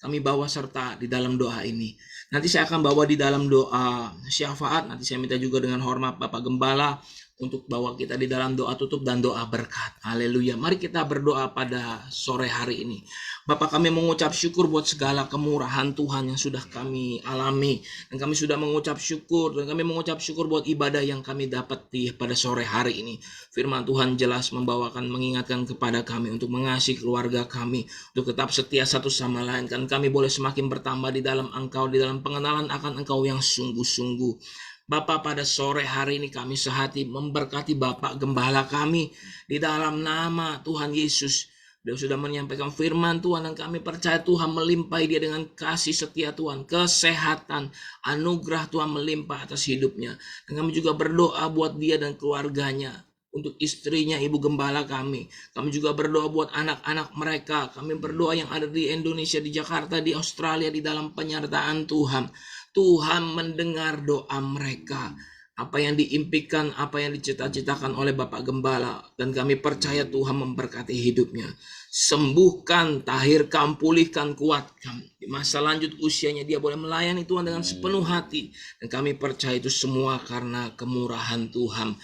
Speaker 1: kami bawa serta di dalam doa ini. Nanti saya akan bawa di dalam doa syafaat. Nanti saya minta juga dengan hormat Bapak Gembala untuk bawa kita di dalam doa tutup dan doa berkat. Haleluya. Mari kita berdoa pada sore hari ini. Bapak, kami mengucap syukur buat segala kemurahan Tuhan yang sudah kami alami. Dan kami sudah mengucap syukur. Dan kami mengucap syukur buat ibadah yang kami dapati pada sore hari ini. Firman Tuhan jelas membawakan, mengingatkan kepada kami untuk mengasihi keluarga kami. Untuk tetap setia satu sama lain. Kan kami boleh semakin bertambah di dalam Engkau. Di dalam pengenalan akan Engkau yang sungguh-sungguh. Bapak, pada sore hari ini kami sehati memberkati Bapak Gembala kami. Di dalam nama Tuhan Yesus. Dia sudah menyampaikan firman Tuhan dan kami percaya Tuhan melimpahi dia dengan kasih setia Tuhan, kesehatan, anugerah Tuhan melimpah atas hidupnya. Dan kami juga berdoa buat dia dan keluarganya, untuk istrinya Ibu Gembala kami. Kami juga berdoa buat anak-anak mereka. Kami berdoa yang ada di Indonesia, di Jakarta, di Australia, di dalam penyertaan Tuhan. Tuhan mendengar doa mereka. apa yang diimpikan, apa yang dicita-citakan oleh Bapak Gembala. Dan kami percaya Tuhan memberkati hidupnya. Sembuhkan, tahirkan, pulihkan, kuatkan. Di masa lanjut usianya dia boleh melayani Tuhan dengan sepenuh hati. Dan kami percaya itu semua karena kemurahan Tuhan.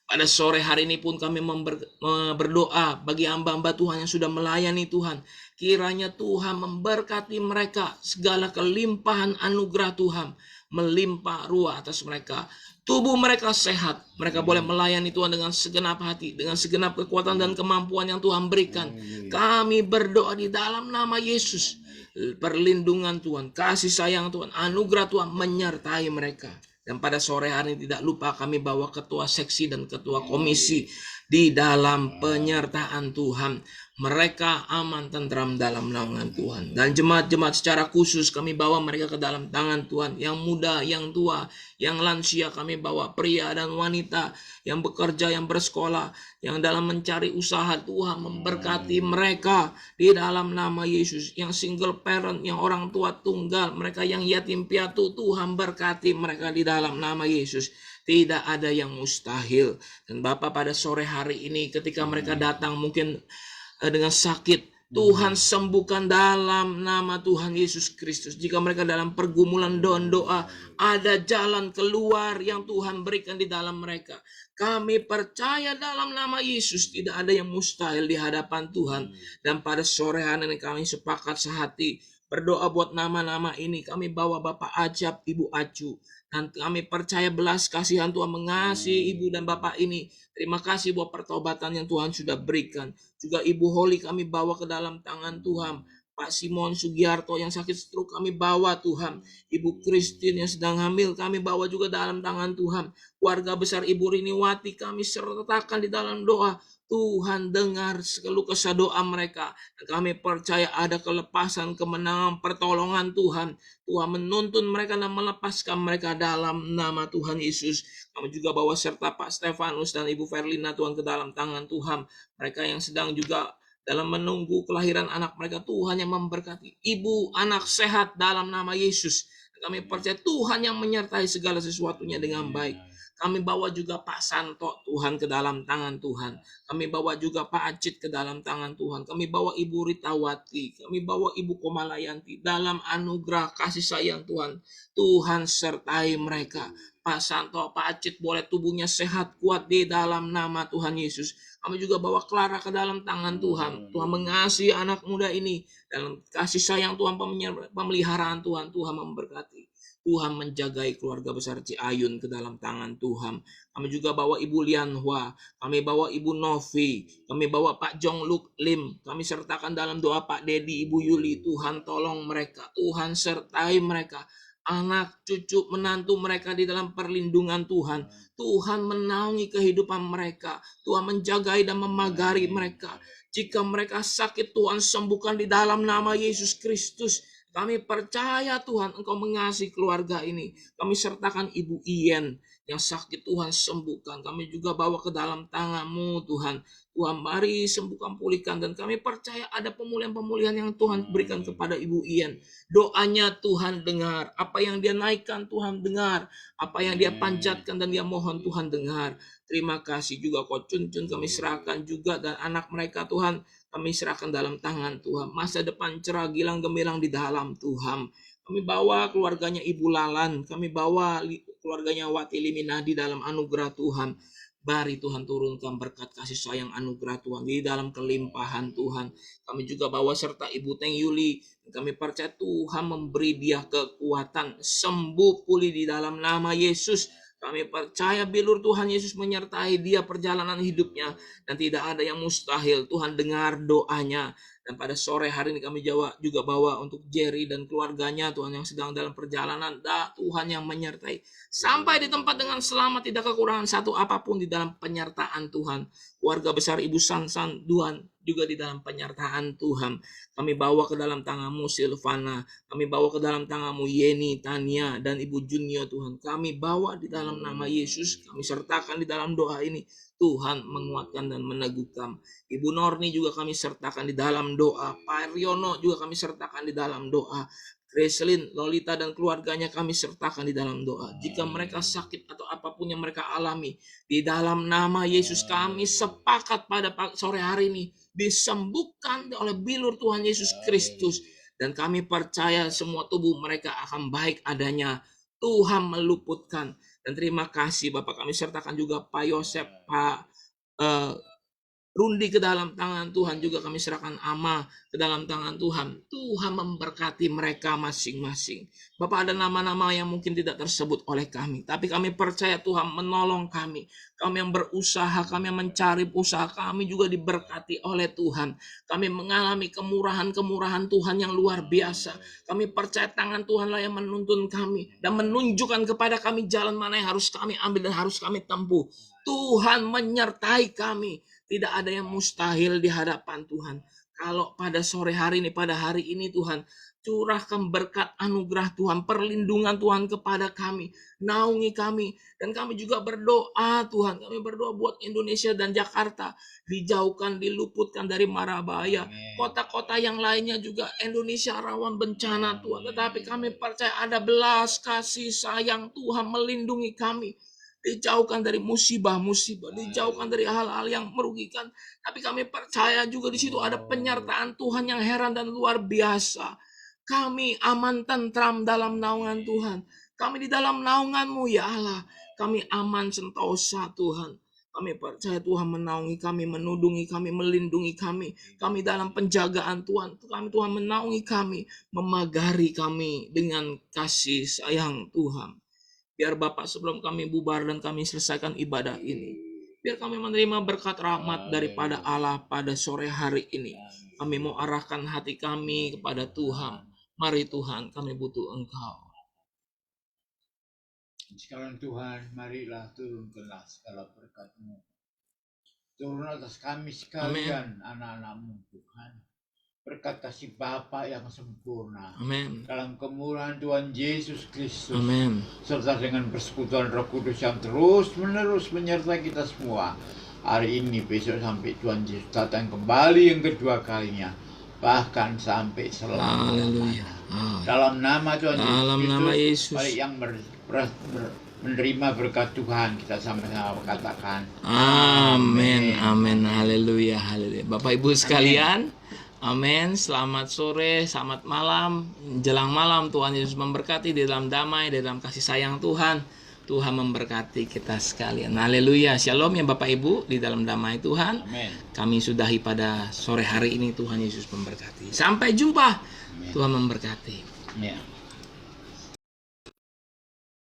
Speaker 1: Pada sore hari ini pun kami berdoa bagi hamba-hamba Tuhan yang sudah melayani Tuhan. Kiranya Tuhan memberkati mereka, segala kelimpahan anugerah Tuhan melimpah ruah atas mereka. Tubuh mereka sehat, mereka boleh melayani Tuhan dengan segenap hati, dengan segenap kekuatan dan kemampuan yang Tuhan berikan. Kami berdoa di dalam nama Yesus, perlindungan Tuhan, kasih sayang Tuhan, anugerah Tuhan menyertai mereka. Dan pada sore hari ini tidak lupa kami bawa ketua seksi dan ketua komisi di dalam penyertaan Tuhan. Mereka aman tentram dalam naungan Tuhan. Dan jemaat-jemaat secara khusus kami bawa mereka ke dalam tangan Tuhan. Yang muda, yang tua, yang lansia kami bawa, pria dan wanita, yang bekerja, yang bersekolah, yang dalam mencari usaha. Tuhan memberkati mereka di dalam nama Yesus. Yang single parent, yang orang tua tunggal, mereka yang yatim piatu, Tuhan berkati mereka di dalam nama Yesus. Tidak ada yang mustahil. Dan Bapak pada sore hari ini ketika mereka datang mungkin dengan sakit, Tuhan sembuhkan dalam nama Tuhan Yesus Kristus. Jika mereka dalam pergumulan dan doa, ada jalan keluar yang Tuhan berikan di dalam mereka. Kami percaya dalam nama Yesus tidak ada yang mustahil di hadapan Tuhan. Dan pada sore hari ini kami sepakat sehati berdoa buat nama-nama ini. Kami bawa Bapak Acap, Ibu Acu. Dan kami percaya belas kasihan Tuhan mengasihi ibu dan bapak ini. Terima kasih buat pertobatan yang Tuhan sudah berikan. Juga Ibu Holly kami bawa ke dalam tangan Tuhan. Pak Simon Sugiarto yang sakit stroke kami bawa Tuhan. Ibu Christine yang sedang hamil kami bawa juga dalam tangan Tuhan. Keluarga besar Ibu Riniwati kami sertakan di dalam doa. Tuhan dengar keluh kesah doa mereka. Dan kami percaya ada kelepasan, kemenangan, pertolongan Tuhan. Tuhan menuntun mereka dan melepaskan mereka dalam nama Tuhan Yesus. Kami juga bawa serta Pak Stefanus dan Ibu Verlina Tuhan ke dalam tangan Tuhan. Mereka yang sedang juga dalam menunggu kelahiran anak mereka, Tuhan yang memberkati. Ibu anak sehat dalam nama Yesus. Kami percaya Tuhan yang menyertai segala sesuatunya dengan baik. Kami bawa juga Pak Santo Tuhan ke dalam tangan Tuhan. Kami bawa juga Pak Acit ke dalam tangan Tuhan. Kami bawa Ibu Ritawati. Kami bawa Ibu Komalayanti dalam anugerah kasih sayang Tuhan. Tuhan sertai mereka. Pak Santo, Pak Acit boleh tubuhnya sehat kuat di dalam nama Tuhan Yesus. Kami juga bawa Clara ke dalam tangan Tuhan. Tuhan mengasihi anak muda ini. Dalam kasih sayang Tuhan, pemeliharaan Tuhan, Tuhan memberkati. Tuhan menjagai keluarga besar Ciayun ke dalam tangan Tuhan. Kami juga bawa Ibu Lianhua, kami bawa Ibu Novi, kami bawa Pak Jong Luk Lim, kami sertakan dalam doa Pak Dedi, Ibu Yuli. Tuhan tolong mereka, Tuhan sertai mereka. Anak, cucu, menantu mereka di dalam perlindungan Tuhan. Tuhan menaungi kehidupan mereka. Tuhan menjagai dan memagari mereka. Jika mereka sakit, Tuhan sembuhkan di dalam nama Yesus Kristus. Kami percaya Tuhan Engkau mengasihi keluarga ini. Kami sertakan Ibu Ien yang sakit, Tuhan sembuhkan. Kami juga bawa ke dalam tangan-Mu Tuhan. Tuhan mari sembuhkan, pulihkan. Dan kami percaya ada pemulihan-pemulihan yang Tuhan berikan kepada Ibu Ien. Doanya Tuhan dengar. Apa yang dia naikkan Tuhan dengar. Apa yang dia panjatkan dan dia mohon Tuhan dengar. Terima kasih juga Ko Cun-Cun kami serahkan juga. Dan anak mereka Tuhan kami serahkan dalam tangan Tuhan. Masa depan cerah, gilang gemilang di dalam Tuhan. Kami bawa keluarganya Ibu Lalan. Kami bawa keluarganya Wati Liminadi dalam anugerah Tuhan. Mari Tuhan turunkan berkat kasih sayang anugerah Tuhan di dalam kelimpahan Tuhan. Kami juga bawa serta Ibu Teng Yuli. Kami percaya Tuhan memberi dia kekuatan. Sembuh pulih di dalam nama Yesus. Kami percaya bilur Tuhan Yesus menyertai dia perjalanan hidupnya. Dan tidak ada yang mustahil. Tuhan dengar doanya. Dan pada sore hari ini kami juga bawa untuk Jerry dan keluarganya Tuhan yang sedang dalam perjalanan. Tuhan yang menyertai. Sampai di tempat dengan selamat, tidak kekurangan satu apapun di dalam penyertaan Tuhan. Keluarga besar Ibu Sansan Tuhan juga di dalam penyertaan Tuhan. Kami bawa ke dalam tangan-Mu Silvana. Kami bawa ke dalam tangan-Mu Yeni, Tania, dan Ibu Junio Tuhan. Kami bawa di dalam nama Yesus. Kami sertakan di dalam doa ini. Tuhan menguatkan dan meneguhkan. Ibu Norni juga kami sertakan di dalam doa. Pak Riono juga kami sertakan di dalam doa. Gracelyn, Lolita dan keluarganya kami sertakan di dalam doa. Jika mereka sakit atau apapun yang mereka alami, di dalam nama Yesus kami sepakat pada sore hari ini disembuhkan oleh bilur Tuhan Yesus Kristus. Dan kami percaya semua tubuh mereka akan baik adanya. Tuhan meluputkan. Dan terima kasih Bapak, kami sertakan juga Pak Yosef, Pak Rundi ke dalam tangan Tuhan, juga kami serahkan Ama ke dalam tangan Tuhan. Tuhan memberkati mereka masing-masing. Bapak, ada nama-nama yang mungkin tidak tersebut oleh kami, tapi kami percaya Tuhan menolong kami. Kami yang berusaha, kami yang mencari usaha, kami juga diberkati oleh Tuhan. Kami mengalami kemurahan-kemurahan Tuhan yang luar biasa. Kami percaya tangan Tuhanlah yang menuntun kami dan menunjukkan kepada kami jalan mana yang harus kami ambil dan harus kami tempuh. Tuhan menyertai kami. Tidak ada yang mustahil di hadapan Tuhan. Kalau pada sore hari ini, pada hari ini Tuhan, curahkan berkat anugerah Tuhan, perlindungan Tuhan kepada kami, naungi kami. Dan kami juga berdoa Tuhan, kami berdoa buat Indonesia dan Jakarta, dijauhkan, diluputkan dari mara bahaya. Kota-kota yang lainnya juga Indonesia rawan bencana Tuhan. Tetapi kami percaya ada belas kasih sayang Tuhan melindungi kami. Dijauhkan dari musibah-musibah, dijauhkan dari hal-hal yang merugikan. Tapi kami percaya juga di situ ada penyertaan Tuhan yang heran dan luar biasa. Kami aman tentram dalam naungan Tuhan. Kami di dalam naungan-Mu ya Allah. Kami aman sentosa Tuhan. Kami percaya Tuhan menaungi kami, menudungi kami, melindungi kami. Kami dalam penjagaan Tuhan. Tuhan menaungi kami, memagari kami dengan kasih sayang Tuhan. Biar Bapak sebelum kami bubar dan kami selesaikan ibadah ini, biar kami menerima berkat rahmat daripada Allah pada sore hari ini. Kami mau arahkan hati kami kepada Tuhan. Mari Tuhan, kami butuh Engkau.
Speaker 2: Sekalian Tuhan, marilah turunkanlah segala berkat-Mu. Turun atas kami sekalian, anak-anak-Mu Tuhan. Berkat kasih Bapa yang sempurna.
Speaker 1: Amin.
Speaker 2: Dalam kemurahan Tuhan Yesus Kristus.
Speaker 1: Amin.
Speaker 2: Serta dengan persekutuan Roh Kudus yang terus-menerus menyertai kita semua. Hari ini, besok sampai Tuhan Yesus datang kembali yang kedua kalinya. Bahkan sampai selama-lamanya. Dalam nama Tuhan Yesus, Kristus, yang menerima berkat Tuhan, kita sama-sama katakan
Speaker 1: amin. Amin. Haleluya. Haleluya. Bapak Ibu sekalian, amin. Selamat sore, selamat malam, jelang malam. Tuhan Yesus memberkati di dalam damai, di dalam kasih sayang Tuhan. Tuhan memberkati kita sekalian. Haleluya. Shalom ya Bapak Ibu, di dalam damai Tuhan.
Speaker 2: Amin.
Speaker 1: Kami sudahi pada sore hari ini. Tuhan Yesus memberkati. Sampai jumpa.
Speaker 2: Amin.
Speaker 1: Tuhan memberkati.
Speaker 2: Ya.